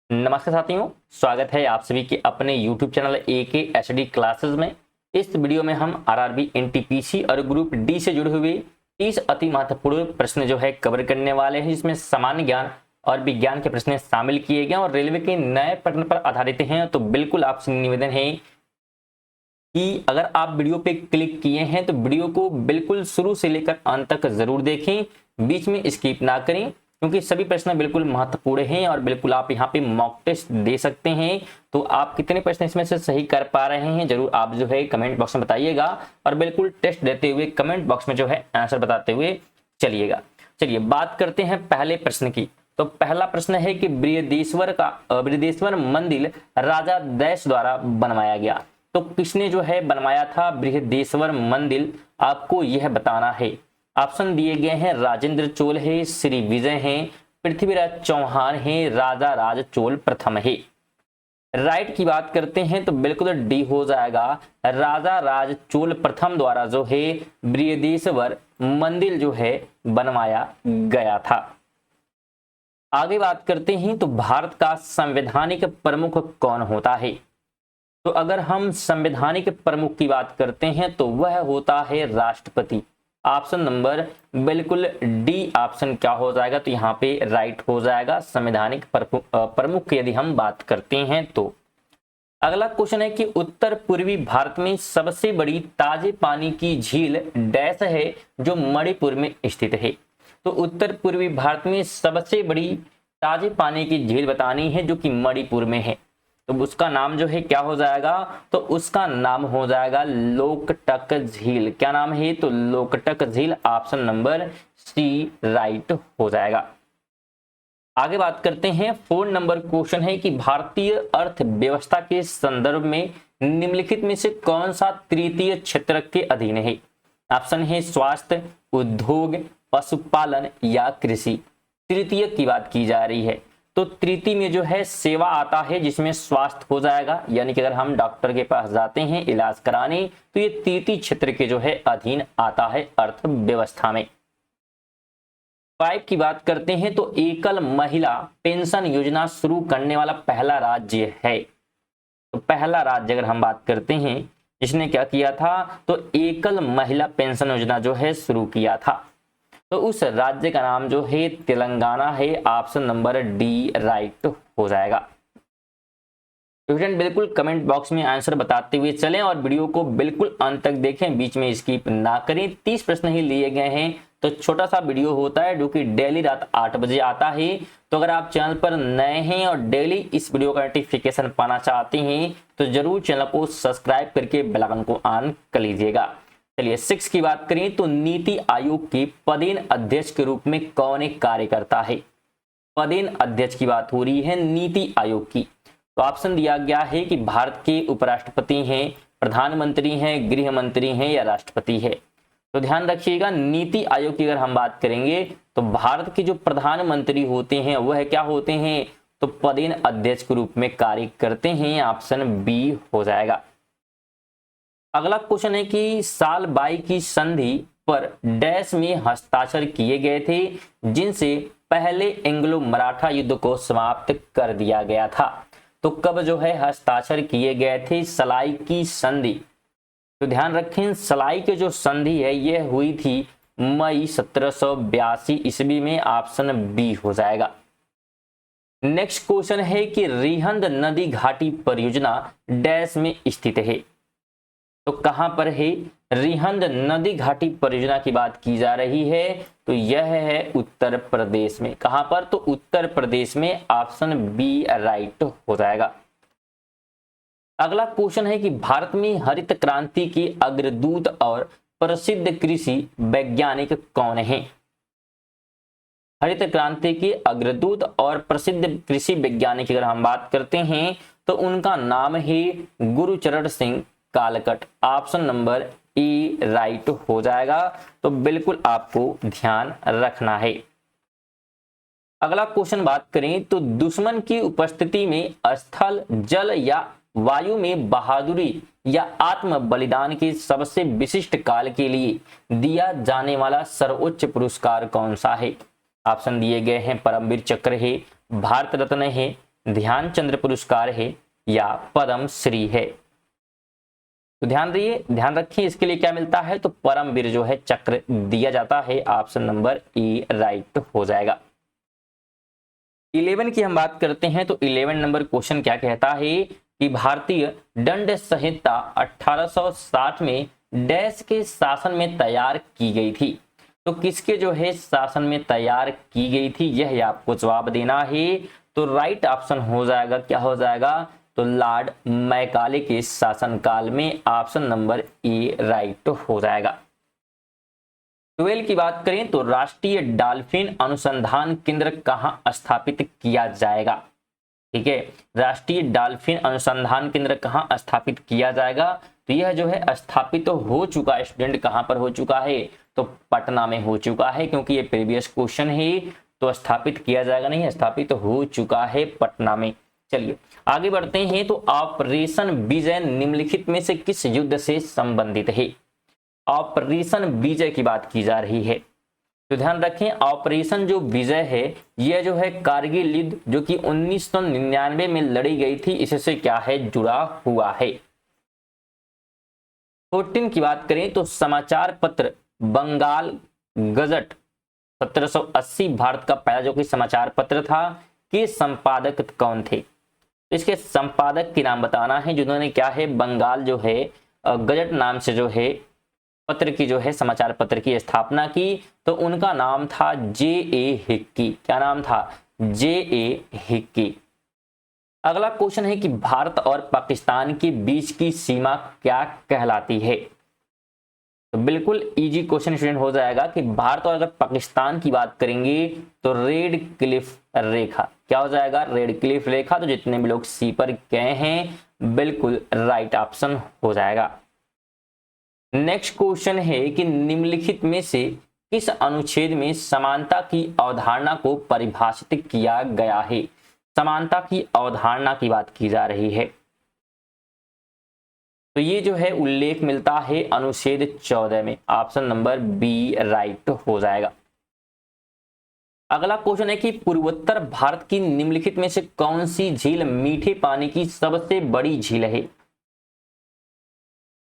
नमस्कार साथियों, स्वागत है आप सभी के अपने YouTube channel AK HD classes में। इस वीडियो में हम आरआरबी एनटीपीसी और ग्रुप डी से जुड़े हुए 30 अति महत्वपूर्ण प्रश्न जो है कवर करने वाले हैं, जिसमें सामान्य ज्ञान और विज्ञान के प्रश्न शामिल किए गए और रेलवे के नए पैटर्न पर आधारित हैं। तो बिल्कुल आपसे निवेदन है कि अगर आप वीडियो पे क्लिक किए हैं तो वीडियो को बिल्कुल शुरू से लेकर अंत तक जरूर देखें, बीच में स्किप ना करें, क्योंकि सभी प्रश्न बिल्कुल महत्वपूर्ण हैं और बिल्कुल आप यहाँ पे मॉक टेस्ट दे सकते हैं। तो आप कितने प्रश्न इसमें से सही कर पा रहे हैं जरूर आप जो है कमेंट बॉक्स में बताइएगा और बिल्कुल टेस्ट देते हुए कमेंट बॉक्स में जो है आंसर बताते हुए चलिएगा। चलिए बात करते हैं पहले प्रश्न की। तो पहला प्रश्न है कि बृहदेश्वर मंदिर राजा दैश द्वारा बनवाया गया। तो किसने जो है बनवाया था बृहदेश्वर मंदिर, आपको यह बताना है। ऑप्शन दिए गए हैं राजेंद्र चोल है, श्री विजय हैं, पृथ्वीराज चौहान है, राजा राज चोल प्रथम है। राइट की बात करते हैं तो बिल्कुल डी हो जाएगा, राजा राज चोल प्रथम द्वारा जो है बृहदेश्वर मंदिर जो है बनवाया गया था। आगे बात करते हैं तो भारत का संवैधानिक प्रमुख कौन होता है। तो अगर हम संवैधानिक प्रमुख की बात करते हैं तो वह होता है राष्ट्रपति। ऑप्शन नंबर बिल्कुल डी ऑप्शन क्या हो जाएगा, तो यहाँ पे राइट हो जाएगा संवैधानिक प्रमुख यदि हम बात करते हैं तो। अगला क्वेश्चन है कि उत्तर पूर्वी भारत में सबसे बड़ी ताजे पानी की झील डैश है जो मणिपुर में स्थित है। तो उत्तर पूर्वी भारत में सबसे बड़ी ताजे पानी की झील बतानी है जो कि मणिपुर में है। तो उसका नाम जो है क्या हो जाएगा, तो उसका नाम हो जाएगा लोकटक झील। क्या नाम है, तो लोकटक झील। ऑप्शन नंबर सी राइट हो जाएगा। आगे बात करते हैं 4 नंबर क्वेश्चन है कि भारतीय अर्थव्यवस्था के संदर्भ में निम्नलिखित में से कौन सा तृतीय क्षेत्र के अधीन है। ऑप्शन है स्वास्थ्य, उद्योग, पशुपालन या कृषि। तृतीय की बात की जा रही है तो तृतीय में जो है सेवा आता है, जिसमें स्वास्थ्य हो जाएगा, यानी कि अगर हम डॉक्टर के पास जाते हैं इलाज कराने तो ये तृतीय क्षेत्र के जो है अधीन आता है अर्थव्यवस्था में। 5 की बात करते हैं तो एकल महिला पेंशन योजना शुरू करने वाला पहला राज्य है। तो पहला राज्य अगर हम बात करते हैं जिसने क्या किया था, तो एकल महिला पेंशन योजना जो है शुरू किया था, तो उस राज्य का नाम जो है तेलंगाना है। ऑप्शन नंबर डी राइट हो जाएगा। स्टूडेंट बिल्कुल कमेंट बॉक्स में आंसर बताते हुए चलें और वीडियो को बिल्कुल अंत तक देखें, बीच में स्किप ना करें। 30 प्रश्न ही लिए गए हैं तो छोटा सा वीडियो होता है जो कि डेली रात 8 बजे आता है। तो अगर आप चैनल पर नए हैं और डेली इस वीडियो का नोटिफिकेशन पाना चाहते हैं तो जरूर चैनल को सब्सक्राइब करके बेल आइकन को ऑन कर लीजिएगा। चलिए 6 की बात करें तो नीति आयोग के पदेन अध्यक्ष के रूप में कौन एक कार्य करता है। पदेन अध्यक्ष की बात हो रही है नीति आयोग की। तो ऑप्शन दिया गया है कि भारत के उपराष्ट्रपति हैं, प्रधानमंत्री हैं, गृह मंत्री हैं या राष्ट्रपति है। तो ध्यान रखिएगा नीति आयोग की अगर हम बात करेंगे तो भारत के जो प्रधानमंत्री होते हैं वह क्या होते हैं, तो पदेन अध्यक्ष के रूप में कार्य करते हैं। ऑप्शन बी हो जाएगा। अगला क्वेश्चन है कि साल 22 की संधि पर डैश में हस्ताक्षर किए गए थे जिनसे पहले एंग्लो मराठा युद्ध को समाप्त कर दिया गया था। तो कब जो है हस्ताक्षर किए गए थे सलाई की संधि। तो ध्यान रखें सलाई की जो संधि है यह हुई थी मई 1782 ईस्वी में। ऑप्शन बी हो जाएगा। नेक्स्ट क्वेश्चन है कि रिहंद नदी घाटी परियोजना डैश में स्थित है। तो कहां पर है रिहंद नदी घाटी परियोजना की बात की जा रही है, तो यह है उत्तर प्रदेश में। कहां पर, तो उत्तर प्रदेश में। ऑप्शन बी राइट हो जाएगा। अगला क्वेश्चन है कि भारत में हरित क्रांति के अग्रदूत और प्रसिद्ध कृषि वैज्ञानिक कौन हैं। हरित क्रांति के अग्रदूत और प्रसिद्ध कृषि वैज्ञानिक अगर हम बात करते हैं तो उनका नाम है Gurcharan Singh Kalkat. Option number e right हो जाएगा। तो बिल्कुल आपको ध्यान रखना है। अगला क्वेश्चन बात करें तो दुश्मन की उपस्थिति में स्थल, जल या वायु में बहादुरी या आत्म बलिदान के सबसे विशिष्ट काल के लिए दिया जाने वाला सर्वोच्च पुरस्कार कौन सा है। ऑप्शन दिए गए हैं परमवीर चक्र है, भारत रत्न है, ध्यानचंद्र पुरस्कार है या पद्म श्री है? तो ध्यान रखिए इसके लिए क्या मिलता है, तो परमवीर जो है चक्र दिया जाता है। ऑप्शन नंबर ए राइट हो जाएगा। 11 की हम बात करते हैं तो 11 नंबर क्वेश्चन क्या कहता है कि भारतीय दंड संहिता 1860 में डैश के शासन में तैयार की गई थी। तो किसके जो है शासन में तैयार की गई थी, यह आपको जवाब देना है। तो राइट ऑप्शन हो जाएगा, क्या हो जाएगा, तो लॉर्ड मैकाले के शासनकाल में। ऑप्शन नंबर ए राइट हो जाएगा। 12 की बात करें तो राष्ट्रीय डॉल्फिन अनुसंधान केंद्र कहां स्थापित किया जाएगा? ठीक है, राष्ट्रीय डॉल्फिन अनुसंधान केंद्र कहां स्थापित किया जाएगा? तो यह जो है स्थापित तो हो चुका है स्टूडेंट, कहां पर हो चुका है, तो पटना में हो चुका है, क्योंकि ये प्रीवियस क्वेश्चन है। तो स्थापित किया जाएगा नहीं, स्थापित तो हो चुका है पटना में। चलिए आगे बढ़ते हैं। तो ऑपरेशन विजय निम्नलिखित में से किस युद्ध से संबंधित है? ऑपरेशन विजय की बात की जा रही है। तो ध्यान रखें, ऑपरेशन जो विजय है यह जो है कारगिल युद्ध जो कि 1999 में लड़ी गई थी, इससे क्या है, जुड़ा हुआ है। 14 की बात करें तो समाचार पत्र बंगाल गजट 1780 भारत का पहला जो कि समाचार पत्र था, के संपादक कौन थे? इसके संपादक के नाम बताना है, जिन्होंने क्या है बंगाल जो है गजट नाम से जो है पत्र की जो है समाचार पत्र की स्थापना की। तो उनका नाम था J.A. हिक्की। क्या नाम था? J.A. हिक्की। अगला क्वेश्चन है कि भारत और पाकिस्तान के बीच की सीमा क्या कहलाती है? तो बिल्कुल इजी क्वेश्चन स्टूडेंट हो जाएगा कि भारत और अगर पाकिस्तान की बात करेंगे तो रेड क्लिफ रेखा। क्या हो जाएगा? रेड क्लिफ रेखा। तो जितने भी लोग सी पर गए हैं बिल्कुल राइट ऑप्शन हो जाएगा। नेक्स्ट क्वेश्चन है कि निम्नलिखित में से किस अनुच्छेद में समानता की अवधारणा को परिभाषित किया गया है? समानता की अवधारणा की बात की जा रही है। तो ये जो है उल्लेख मिलता है अनुच्छेद 14 में। ऑप्शन नंबर बी राइट हो जाएगा। अगला क्वेश्चन है कि पूर्वोत्तर भारत की निम्नलिखित में से कौन सी झील मीठे पानी की सबसे बड़ी झील है?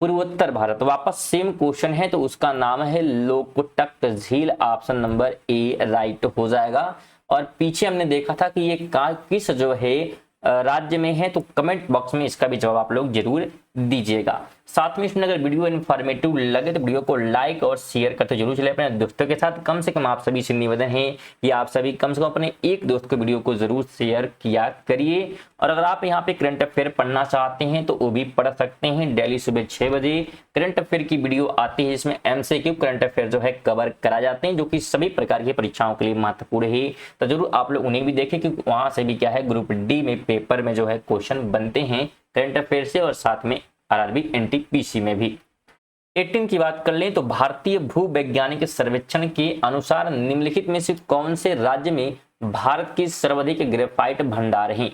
पूर्वोत्तर भारत, वापस सेम क्वेश्चन है, तो उसका नाम है लोकटक झील। ऑप्शन नंबर ए राइट हो जाएगा। और पीछे हमने देखा था कि ये किस जो है राज्य में है, तो कमेंट बॉक्स में इसका भी जवाब आप लोग जरूर दीजिएगा। साथ में इसमें अगर वीडियो इन्फॉर्मेटिव लगे तो वीडियो को लाइक और शेयर करते जरूर चले अपने दोस्तों के साथ। कम से कम आप सभी से निवेदन है कि आप सभी कम से कम अपने एक दोस्त को वीडियो को जरूर शेयर किया करिए। और अगर आप यहाँ पे करंट अफेयर पढ़ना चाहते हैं तो वो भी पढ़ सकते हैं। डेली सुबह 6 बजे करंट अफेयर की वीडियो आती है, इसमें MCQ करंट अफेयर जो है कवर करा जाते हैं, जो कि सभी प्रकार की परीक्षाओं के लिए महत्वपूर्ण है। तो जरूर आप लोग उन्हें भी देखें, क्योंकि वहां से भी क्या है ग्रुप डी में पेपर में जो है क्वेश्चन बनते हैं करंट अफेयर से, और साथ में RRB NTPC में भी। 18 की बात कर लें तो भारतीय भूवैज्ञानिक सर्वेक्षण के अनुसार निम्नलिखित में से कौन से राज्य में भारत के सर्वाधिक ग्रेफाइट भंडार हैं?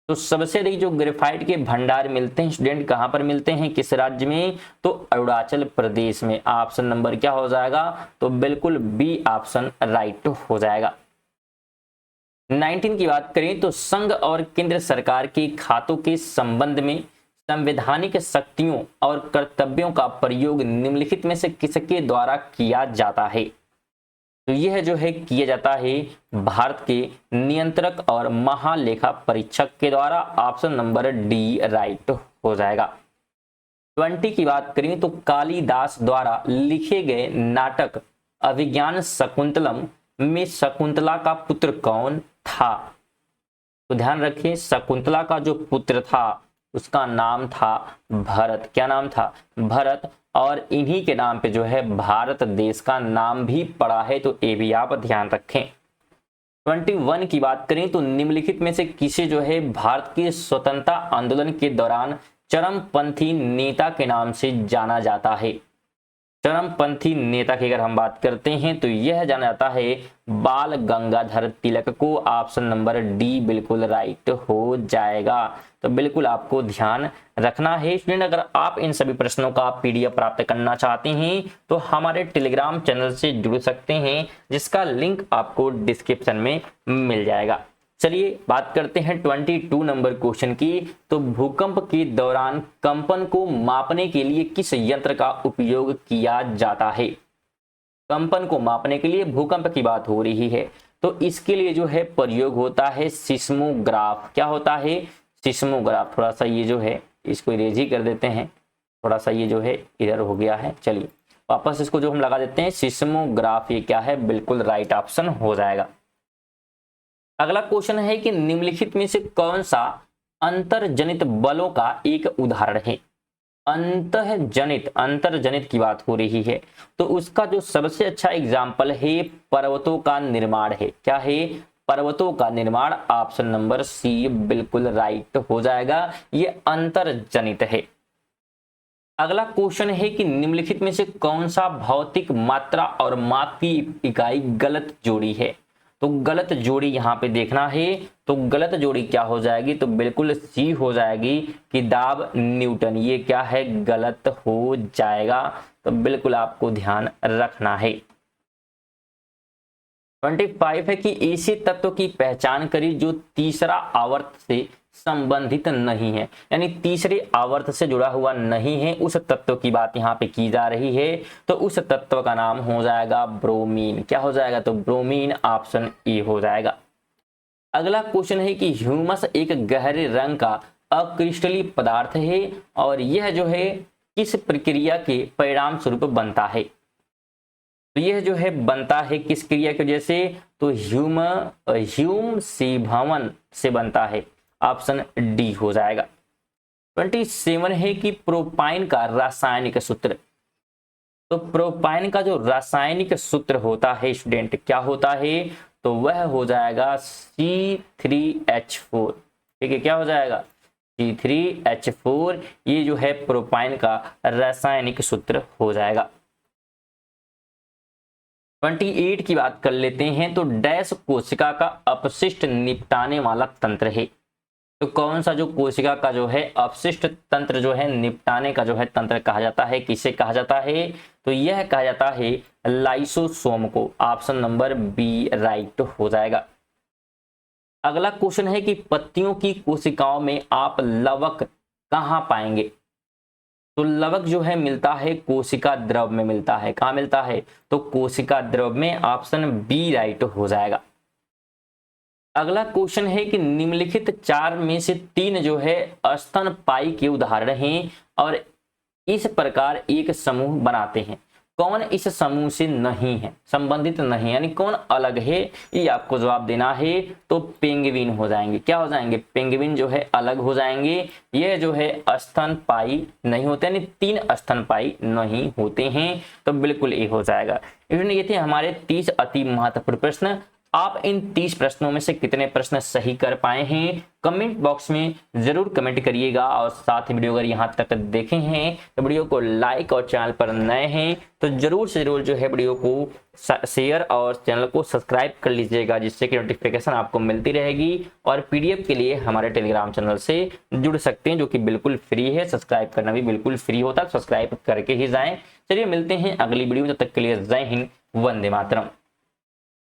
तो सबसे अधिक जो ग्रेफाइट के भंडार मिलते हैं स्टूडेंट कहां पर मिलते हैं, किस राज्य में? तो अरुणाचल प्रदेश में। ऑप्शन नंबर क्या हो जाएगा? तो बिल्कुल बी ऑप्शन राइट हो जाएगा। 19 की बात करें तो संघ और केंद्र सरकार के खातों के संबंध में संवैधानिक शक्तियों और कर्तव्यों का प्रयोग निम्नलिखित में से किसके द्वारा किया जाता है? तो यह जो है किया जाता है भारत के नियंत्रक और महालेखा परीक्षक के द्वारा। ऑप्शन नंबर डी राइट हो जाएगा। 20 की बात करें तो कालिदास द्वारा लिखे गए नाटक अभिज्ञान शकुंतलम में शकुंतला का पुत्र कौन था? तो ध्यान रखिए, शकुंतला का जो पुत्र था उसका नाम था भरत। क्या नाम था? भरत। और इन्हीं के नाम पे जो है भारत देश का नाम भी पड़ा है, तो ये भी आप ध्यान रखें। 21 की बात करें तो निम्नलिखित में से किसे जो है भारत के स्वतंत्रता आंदोलन के दौरान चरमपंथी नेता के नाम से जाना जाता है? चरमपंथी नेता की अगर हम बात करते हैं तो यह जाना जाता है बाल गंगाधर तिलक को। ऑप्शन नंबर डी बिल्कुल राइट हो जाएगा। तो बिल्कुल आपको ध्यान रखना है स्टूडेंट। अगर आप इन सभी प्रश्नों का PDF प्राप्त करना चाहते हैं तो हमारे टेलीग्राम चैनल से जुड़ सकते हैं, जिसका लिंक आपको डिस्क्रिप्शन में मिल जाएगा। चलिए बात करते हैं 22 नंबर क्वेश्चन की। तो भूकंप के दौरान कंपन को मापने के लिए किस यंत्र का उपयोग किया जाता है? कंपन को मापने के लिए भूकंप की बात हो रही है, तो इसके लिए जो है प्रयोग होता है सिस्मोग्राफ। क्या होता है? सिस्मोग्राफ। थोड़ा सा ये जो है इसको इरेज ही कर देते हैं, थोड़ा सा ये जो है इधर हो गया है। चलिए वापस इसको जो हम लगा देते हैं सिस्मोग्राफ। ये क्या है? बिल्कुल राइट ऑप्शन हो जाएगा। अगला क्वेश्चन है कि निम्नलिखित में से कौन सा अंतर्जनित बलों का एक उदाहरण है? अंतर्जनित की बात हो रही है, तो उसका जो सबसे अच्छा एग्जाम्पल है पर्वतों का निर्माण है। क्या है? पर्वतों का निर्माण। ऑप्शन नंबर सी बिल्कुल राइट हो जाएगा, ये अंतर्जनित है। अगला क्वेश्चन है कि निम्नलिखित में से कौन सा भौतिक मात्रा और माप की इकाई गलत जोड़ी है? तो गलत जोड़ी यहां पे देखना है, तो गलत जोड़ी क्या हो जाएगी? तो बिल्कुल सी हो जाएगी कि दाब न्यूटन। ये क्या है? गलत हो जाएगा, तो बिल्कुल आपको ध्यान रखना है। 25 है कि ऐसे तत्व की पहचान करी जो तीसरा आवर्त से संबंधित नहीं है, यानी तीसरे आवर्त से जुड़ा हुआ नहीं है, उस तत्व की बात यहाँ पे की जा रही है। तो उस तत्व का नाम हो जाएगा ब्रोमीन। क्या हो जाएगा? तो ब्रोमीन। ऑप्शन ए हो जाएगा। अगला क्वेश्चन है कि ह्यूमस एक गहरे रंग का अक्रिस्टलीय पदार्थ है और यह जो है किस प्रक्रिया के परिणाम स्वरूप बनता है? तो यह जो है बनता है किस क्रिया की वजह से? तो ह्यूम सेभवन से बनता है। ऑप्शन डी हो जाएगा। 27 है कि प्रोपाइन का रासायनिक सूत्र। तो प्रोपाइन का जो रासायनिक सूत्र होता है स्टूडेंट, क्या होता है? तो वह हो जाएगा C3H4। ठीक है, क्या हो जाएगा? C3H4। ये जो है प्रोपाइन का रासायनिक सूत्र हो जाएगा। 28 की बात कर लेते हैं। तो डैश कोशिका का अपशिष्ट निपटाने वाला तंत्र है। तो कौन सा जो कोशिका का जो है अपशिष्ट तंत्र जो है निपटाने का जो है तंत्र कहा जाता है? किसे कहा जाता है? तो यह कहा जाता है लाइसोसोम को। ऑप्शन नंबर बी राइट हो जाएगा। अगला क्वेश्चन है कि पत्तियों की कोशिकाओं में आप लवक कहां पाएंगे? तो लवक जो है मिलता है कोशिका द्रव में मिलता है। कहां मिलता है? तो कोशिका द्रव में। ऑप्शन बी राइट हो जाएगा। अगला क्वेश्चन है कि निम्नलिखित 4 में से 3 जो है स्तनपायी के उदाहरण हैं और इस प्रकार एक समूह बनाते हैं। कौन इस समूह से नहीं है, संबंधित नहीं, यानी कौन अलग है, ये आपको जवाब देना है। तो पेंगुइन हो जाएंगे। क्या हो जाएंगे? पेंगुइन जो है अलग हो जाएंगे। ये जो है स्तनपायी नहीं होते, यानी 3 स्तनपायी नहीं होते हैं, तो बिल्कुल ये हो जाएगा। ये थे हमारे 30 अति महत्वपूर्ण प्रश्न। आप इन 30 प्रश्नों में से कितने प्रश्न सही कर पाए हैं कमेंट बॉक्स में जरूर कमेंट करिएगा। और साथ ही वीडियो अगर यहाँ तक देखे हैं तो वीडियो को लाइक और चैनल पर नए हैं तो जरूर से जरूर जो है वीडियो को शेयर और चैनल को सब्सक्राइब कर लीजिएगा, जिससे कि नोटिफिकेशन आपको मिलती रहेगी। और पीडीएफ के लिए हमारे टेलीग्राम चैनल से जुड़ सकते हैं, जो कि बिल्कुल फ्री है। सब्सक्राइब करना भी बिल्कुल फ्री होता है, सब्सक्राइब करके ही जाएं। चलिए मिलते हैं अगली वीडियो में, तब तक के लिए जय हिंद, वंदे मातरम।